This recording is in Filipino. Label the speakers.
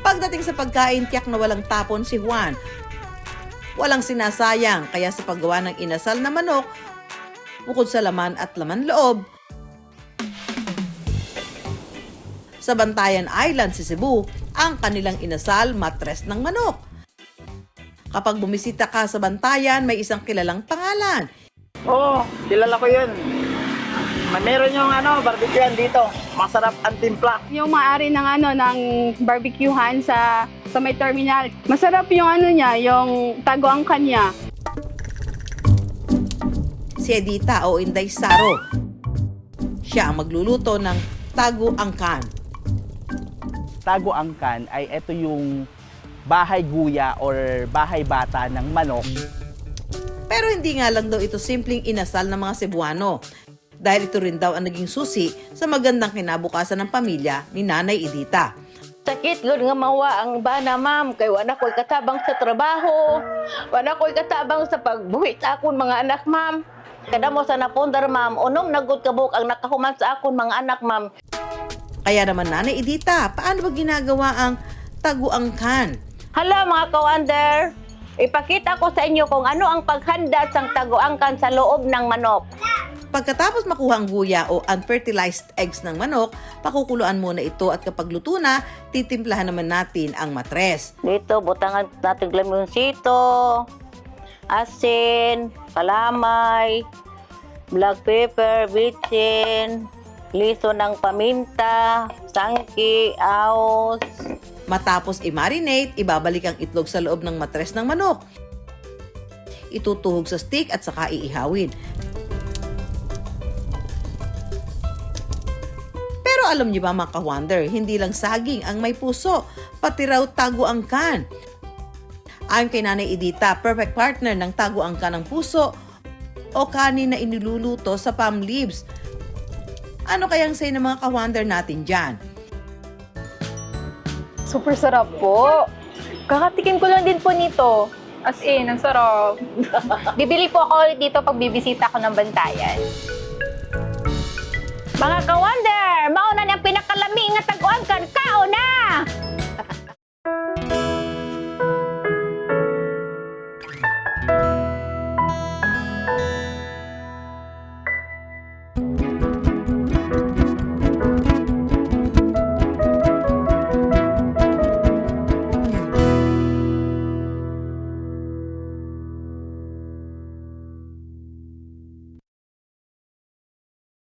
Speaker 1: Pagdating sa pagkain, tiyak na walang tapon si Juan. Walang sinasayang, kaya sa paggawa ng inasal na manok, bukod sa laman at laman loob, sa Bantayan Island sa Cebu, ang kanilang inasal matres ng manok. Kapag bumisita ka sa Bantayan, may isang kilalang pangalan.
Speaker 2: Oo, kilala ko yun. Meron yung barbecuean dito. Masarap ang timpla.
Speaker 3: Yung maaari ng barbecuehan sa may terminal. Masarap yung niya, yung tago-angkan niya.
Speaker 1: Si Edita o Inday Saro. Siya ang magluluto ng tagu-angkan.
Speaker 4: Tagu-angkan ay ito yung bahay guya or bahay bata ng manok.
Speaker 1: Pero hindi nga lang daw ito simpleng inasal ng mga Cebuano. Dahil ito rin daw ang naging susi sa magandang kinabukasan ng pamilya ni Nanay Edita.
Speaker 5: Sakit gud nga mawa ang bana, ma'am, kay wala ko'y katabang sa trabaho, wala ko'y katabang sa pagbuhi sa akon mga anak, ma'am. Kada mo sa napundar, ma'am, unom nagud kabuk ang nakahuman sa akon mga anak, ma'am.
Speaker 1: Kaya naman Nanay Edita, paano ba ginagawa ang tagu-angkan?
Speaker 5: Hala mga kawander, ipakita ko sa inyo kung ano ang paghanda sang taguangkan sa loob ng manok.
Speaker 1: Pagkatapos makuha ang guya o unfertilized eggs ng manok, pakukuluan muna ito at kapag luto na, titimplahan naman natin ang matres.
Speaker 5: Dito, butangan natin lemonsito, asin, kalamay, black pepper, bitsin, liso ng paminta, sangki, aos.
Speaker 1: Matapos i-marinate, ibabalik ang itlog sa loob ng matres ng manok. Itutuhog sa stick at saka iihawin. Pero alam niyo ba mga ka-wonder, hindi lang saging ang may puso, pati raw tagu-angkan. Ayon kay Nanay Edita, perfect partner ng tagu-angkan ng puso o kanin na iniluluto sa palm leaves. Ano kayang say ng mga ka-wonder natin dyan?
Speaker 6: Super sarap po. Kakatikim ko lang din po nito. As in, ang sarap. Bibili po ako ulit dito pag bibisita ako ng Bantayan.
Speaker 5: Mga kawander!